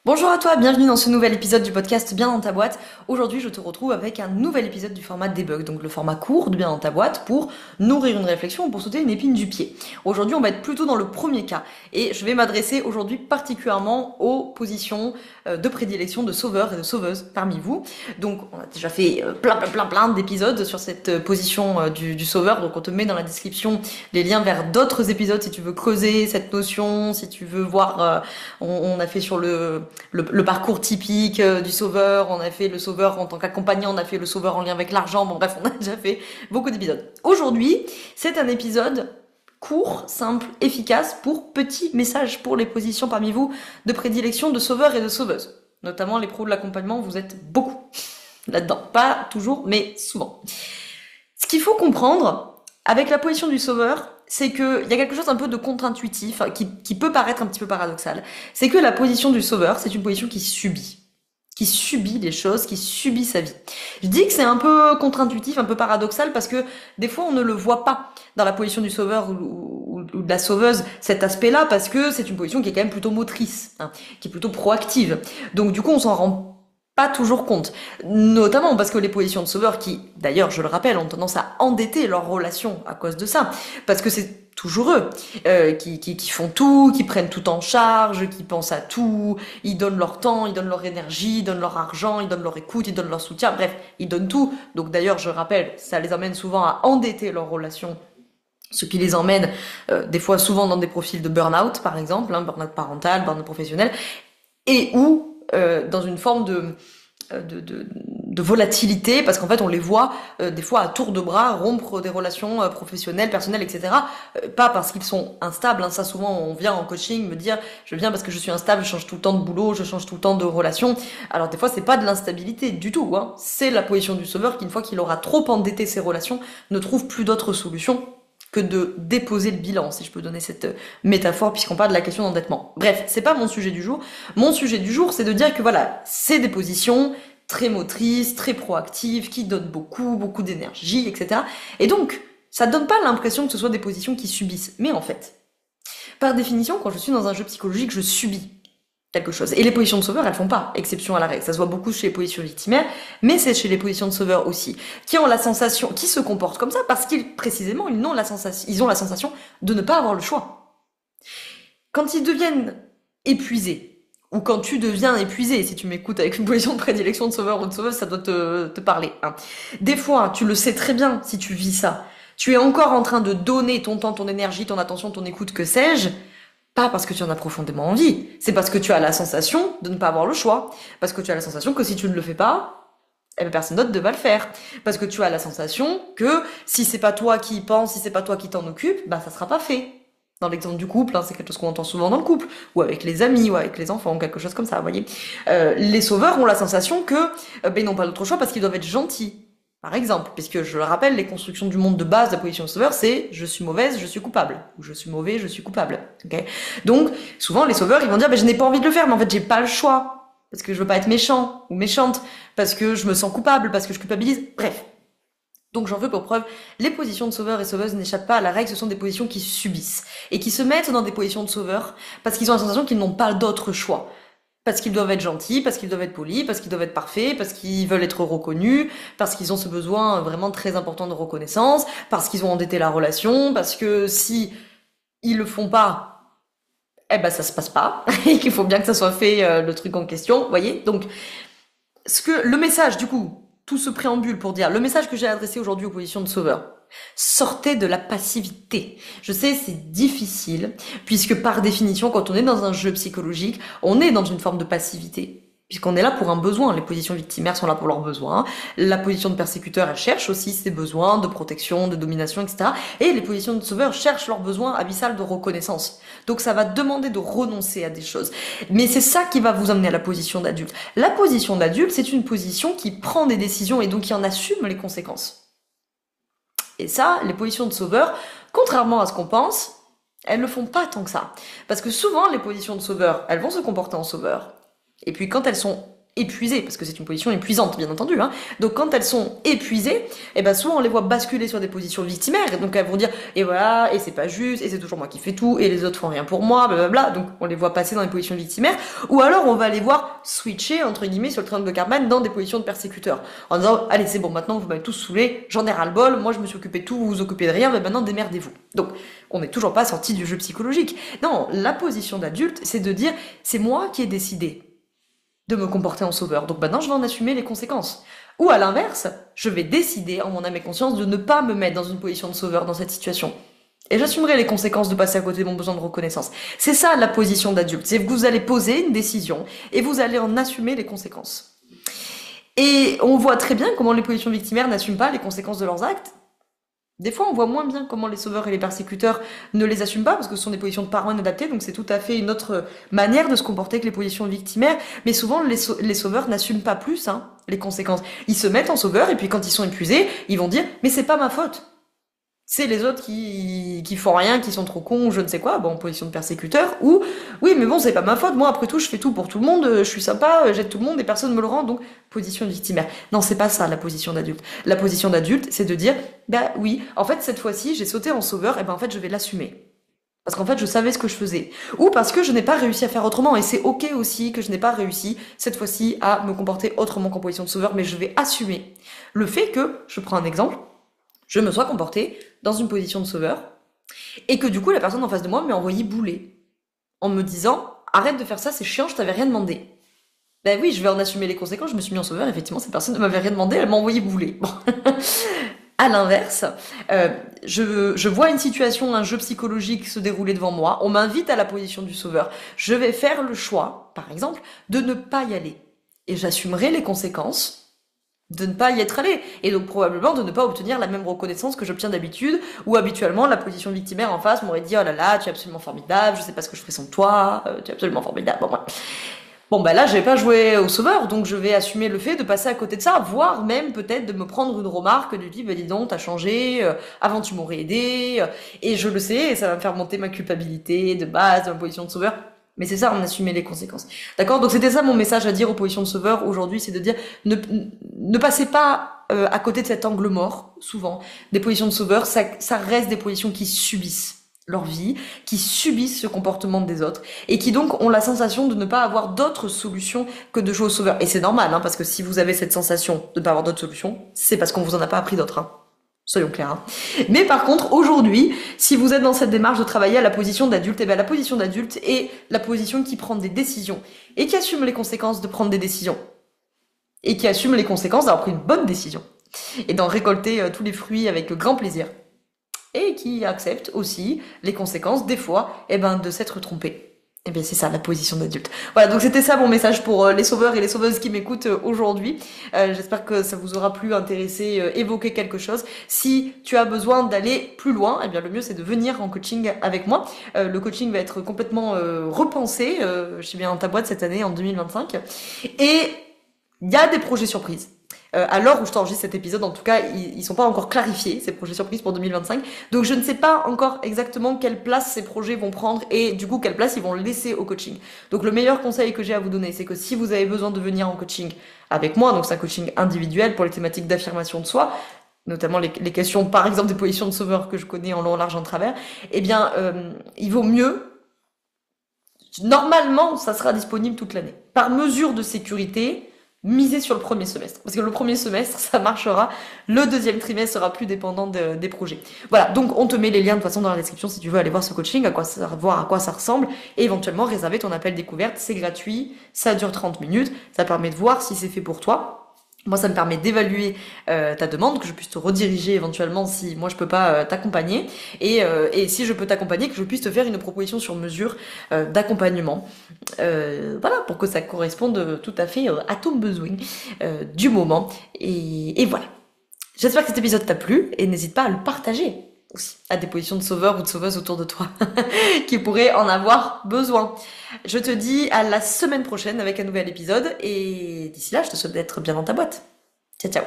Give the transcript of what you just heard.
Bonjour à toi, bienvenue dans ce nouvel épisode du podcast Bien dans ta boîte. Aujourd'hui, je te retrouve avec un nouvel épisode du format debug, donc le format court de Bien dans ta boîte pour nourrir une réflexion ou pour sauter une épine du pied. Aujourd'hui, on va être plutôt dans le premier cas et je vais m'adresser aujourd'hui particulièrement aux positions de prédilection de sauveurs et de sauveuses parmi vous. Donc, on a déjà fait plein d'épisodes sur cette position du sauveur, donc on te met dans la description les liens vers d'autres épisodes si tu veux creuser cette notion, si tu veux voir, on a fait sur le parcours typique du sauveur, on a fait le sauveur en tant qu'accompagnant, on a fait le sauveur en lien avec l'argent, bon bref, on a déjà fait beaucoup d'épisodes. Aujourd'hui, c'est un épisode court, simple, efficace pour petits messages pour les positions parmi vous de prédilection de sauveurs et de sauveuses. Notamment les pros de l'accompagnement, vous êtes beaucoup là-dedans. Pas toujours, mais souvent. Ce qu'il faut comprendre avec la position du sauveur, c'est qu'il y a quelque chose un peu de contre-intuitif, qui peut paraître un petit peu paradoxal. C'est que la position du sauveur, c'est une position qui subit les choses, qui subit sa vie. Je dis que c'est un peu contre-intuitif, un peu paradoxal, parce que des fois on ne le voit pas dans la position du sauveur ou de la sauveuse, cet aspect-là, parce que c'est une position qui est quand même plutôt motrice, hein, qui est plutôt proactive. Donc du coup on s'en rend pas toujours compte, notamment parce que les positions de sauveurs qui, d'ailleurs, je le rappelle, ont tendance à endetter leurs relations à cause de ça, parce que c'est toujours eux qui font tout, qui prennent tout en charge, qui pensent à tout, ils donnent leur temps, ils donnent leur énergie, ils donnent leur argent, ils donnent leur écoute, ils donnent leur soutien, bref, ils donnent tout. Donc d'ailleurs, je rappelle, ça les amène souvent à endetter leurs relations, ce qui les emmène des fois souvent dans des profils de burn-out, par exemple, hein, burn-out parental, burn-out professionnel, et ou dans une forme de volatilité, parce qu'en fait on les voit des fois à tour de bras rompre des relations professionnelles, personnelles, etc. Pas parce qu'ils sont instables, hein, ça souvent on vient en coaching me dire je viens parce que je suis instable, je change tout le temps de boulot, je change tout le temps de relation. Alors des fois c'est pas de l'instabilité du tout, hein. C'est la position du sauveur qui, une fois qu'il aura trop endetté ses relations, ne trouve plus d'autres solutions que de déposer le bilan, si je peux donner cette métaphore, puisqu'on parle de la question d'endettement. Bref, c'est pas mon sujet du jour. Mon sujet du jour, c'est de dire que voilà, c'est des positions très motrices, très proactives, qui donnent beaucoup d'énergie, etc. Et donc, ça donne pas l'impression que ce soit des positions qui subissent. Mais en fait, par définition, quand je suis dans un jeu psychologique, je subis quelque chose. Et les positions de sauveur, elles font pas exception à la règle. Ça se voit beaucoup chez les positions victimaires, mais c'est chez les positions de sauveur aussi, qui ont la sensation, qui se comportent comme ça parce qu'ils, précisément, ils ont la sensation de ne pas avoir le choix. Quand ils deviennent épuisés, ou quand tu deviens épuisé, si tu m'écoutes avec une position de prédilection de sauveur ou de sauveuse, ça doit te parler, hein. Des fois, tu le sais très bien si tu vis ça. Tu es encore en train de donner ton temps, ton énergie, ton attention, ton écoute, que sais-je, pas parce que tu en as profondément envie, c'est parce que tu as la sensation de ne pas avoir le choix, parce que tu as la sensation que si tu ne le fais pas, eh ben personne d'autre ne va le faire, parce que tu as la sensation que si c'est pas toi qui y pense, si c'est pas toi qui t'en occupe, bah ça sera pas fait. Dans l'exemple du couple, hein, c'est quelque chose qu'on entend souvent dans le couple, ou avec les amis, ou avec les enfants, ou quelque chose comme ça, vous voyez. Les sauveurs ont la sensation que ils n'ont pas d'autre choix parce qu'ils doivent être gentils. Par exemple, puisque je le rappelle, les constructions du monde de base de la position de sauveur, c'est je suis mauvaise, je suis coupable, ou je suis mauvais, je suis coupable. Okay, donc, souvent, les sauveurs, ils vont dire je n'ai pas envie de le faire, mais en fait, j'ai pas le choix, parce que je veux pas être méchant ou méchante, parce que je me sens coupable, parce que je culpabilise, bref. Donc j'en veux pour preuve, les positions de sauveur et sauveuse n'échappent pas à la règle, ce sont des positions qui subissent, et qui se mettent dans des positions de sauveur, parce qu'ils ont la sensation qu'ils n'ont pas d'autre choix. Parce qu'ils doivent être gentils, parce qu'ils doivent être polis, parce qu'ils doivent être parfaits, parce qu'ils veulent être reconnus, parce qu'ils ont ce besoin vraiment très important de reconnaissance, parce qu'ils ont endetté la relation, parce que si ils le font pas, eh ben ça se passe pas, et qu'il faut bien que ça soit fait le truc en question, vous voyez. Donc le message du coup, tout ce préambule pour dire le message que j'ai adressé aujourd'hui aux positions de sauveur. Sortez de la passivité. Je sais, c'est difficile, puisque par définition, quand on est dans un jeu psychologique, on est dans une forme de passivité. Puisqu'on est là pour un besoin. Les positions victimaires sont là pour leurs besoins. La position de persécuteur, elle cherche aussi ses besoins de protection, de domination, etc. Et les positions de sauveur cherchent leurs besoins abyssales de reconnaissance. Donc ça va demander de renoncer à des choses. Mais c'est ça qui va vous amener à la position d'adulte. La position d'adulte, c'est une position qui prend des décisions et donc qui en assume les conséquences. Et ça, les positions de sauveur, contrairement à ce qu'on pense, elles ne font pas tant que ça. Parce que souvent, les positions de sauveur, elles vont se comporter en sauveur. Et puis quand elles sont épuisées, parce que c'est une position épuisante, bien entendu, hein. Donc quand elles sont épuisées, eh ben souvent on les voit basculer sur des positions victimaires, et donc elles vont dire, et voilà, et c'est pas juste, et c'est toujours moi qui fais tout, et les autres font rien pour moi, blablabla. Donc on les voit passer dans des positions victimaires, ou alors on va les voir switcher, entre guillemets, sur le train de Cartman dans des positions de persécuteurs, en disant, allez c'est bon, maintenant vous m'avez tous saoulé, j'en ai ras le bol, moi je me suis occupé de tout, vous vous occupez de rien, mais maintenant démerdez-vous. Donc on n'est toujours pas sorti du jeu psychologique. Non, la position d'adulte, c'est de dire, c'est moi qui ai décidé de me comporter en sauveur. Donc maintenant, je vais en assumer les conséquences. Ou à l'inverse, je vais décider en mon âme et conscience de ne pas me mettre dans une position de sauveur dans cette situation. Et j'assumerai les conséquences de passer à côté de mon besoin de reconnaissance. C'est ça la position d'adulte. C'est que vous allez poser une décision et vous allez en assumer les conséquences. Et on voit très bien comment les positions victimaires n'assument pas les conséquences de leurs actes. Des fois, on voit moins bien comment les sauveurs et les persécuteurs ne les assument pas, parce que ce sont des positions de parents inadaptées, donc c'est tout à fait une autre manière de se comporter que les positions victimaires. Mais souvent, les sauveurs n'assument pas plus les conséquences. Ils se mettent en sauveur, et puis quand ils sont épuisés, ils vont dire « mais c'est pas ma faute ». C'est les autres qui font rien, qui sont trop cons, je ne sais quoi, bon, en position de persécuteur, ou oui, mais bon, c'est pas ma faute, moi, après tout, je fais tout pour tout le monde, je suis sympa, j'aide tout le monde et personne me le rend, donc position de victimaire. Non, c'est pas ça, la position d'adulte. La position d'adulte, c'est de dire, bah oui, en fait, cette fois-ci, j'ai sauté en sauveur, et ben en fait, je vais l'assumer. Parce qu'en fait, je savais ce que je faisais. Ou parce que je n'ai pas réussi à faire autrement, et c'est ok aussi que je n'ai pas réussi, cette fois-ci, à me comporter autrement qu'en position de sauveur, mais je vais assumer le fait que, je prends un exemple, je me sois comportée dans une position de sauveur, et que du coup la personne en face de moi m'a envoyé bouler, en me disant « arrête de faire ça, c'est chiant, je t'avais rien demandé ». Ben oui, je vais en assumer les conséquences, je me suis mis en sauveur, effectivement cette personne ne m'avait rien demandé, elle m'a envoyé bouler. Bon. À l'inverse, je vois une situation, un jeu psychologique se dérouler devant moi, on m'invite à la position du sauveur, je vais faire le choix, par exemple, de ne pas y aller, et j'assumerai les conséquences de ne pas y être allé, et donc probablement de ne pas obtenir la même reconnaissance que j'obtiens d'habitude, ou habituellement la position victimaire en face m'aurait dit « oh là là, tu es absolument formidable, je sais pas ce que je ferais sans toi, tu es absolument formidable », bon bref. Bon bah là je vais pas jouer au sauveur, donc je vais assumer le fait de passer à côté de ça, voire même peut-être de me prendre une remarque du type bah dis donc t'as changé, avant tu m'aurais aidé, et je le sais, et ça va me faire monter ma culpabilité de base, de ma position de sauveur. Mais c'est ça, on assumer les conséquences. D'accord? Donc c'était ça mon message à dire aux positions de sauveur aujourd'hui, c'est de dire ne passez pas à côté de cet angle mort, souvent. Des positions de sauveur, ça reste des positions qui subissent leur vie, qui subissent ce comportement des autres, et qui donc ont la sensation de ne pas avoir d'autres solutions que de jouer au sauveur. Et c'est normal, parce que si vous avez cette sensation de ne pas avoir d'autres solutions, c'est parce qu'on vous en a pas appris d'autres. Soyons clairs. Mais par contre, aujourd'hui, si vous êtes dans cette démarche de travailler à la position d'adulte, et bien la position d'adulte est la position qui prend des décisions et qui assume les conséquences de prendre des décisions et qui assume les conséquences d'avoir pris une bonne décision et d'en récolter tous les fruits avec grand plaisir et qui accepte aussi les conséquences des fois, de s'être trompé. Et bien c'est ça la position d'adulte. Voilà, donc c'était ça mon message pour les sauveurs et les sauveuses qui m'écoutent aujourd'hui. J'espère que ça vous aura plu, intéressé, évoqué quelque chose. Si tu as besoin d'aller plus loin, eh bien le mieux c'est de venir en coaching avec moi. Le coaching va être complètement repensé chez Bien dans ta boîte cette année en 2025. Et il y a des projets surprises. À l'heure où je t'enregistre cet épisode, en tout cas, ils sont pas encore clarifiés, ces projets surprises pour 2025. Donc je ne sais pas encore exactement quelle place ces projets vont prendre et du coup quelle place ils vont laisser au coaching. Donc le meilleur conseil que j'ai à vous donner, c'est que si vous avez besoin de venir en coaching avec moi, donc c'est un coaching individuel pour les thématiques d'affirmation de soi, notamment les questions par exemple des positions de sauveur que je connais en long, en large, en travers, eh bien il vaut mieux, normalement ça sera disponible toute l'année. Par mesure de sécurité, miser sur le premier semestre. Parce que le premier semestre, ça marchera. Le deuxième trimestre sera plus dépendant des projets. Voilà. Donc, on te met les liens de toute façon dans la description si tu veux aller voir ce coaching, voir à quoi ça ressemble et éventuellement réserver ton appel découverte. C'est gratuit. Ça dure 30 minutes. Ça permet de voir si c'est fait pour toi. Moi, ça me permet d'évaluer ta demande, que je puisse te rediriger éventuellement si moi je peux pas t'accompagner, et si je peux t'accompagner, que je puisse te faire une proposition sur mesure d'accompagnement, voilà, pour que ça corresponde tout à fait à ton besoin du moment. Et voilà. J'espère que cet épisode t'a plu, et n'hésite pas à le partager aussi à des positions de sauveurs ou de sauveuses autour de toi qui pourraient en avoir besoin. Je te dis à la semaine prochaine avec un nouvel épisode et d'ici là, je te souhaite d'être bien dans ta boîte. Ciao, ciao.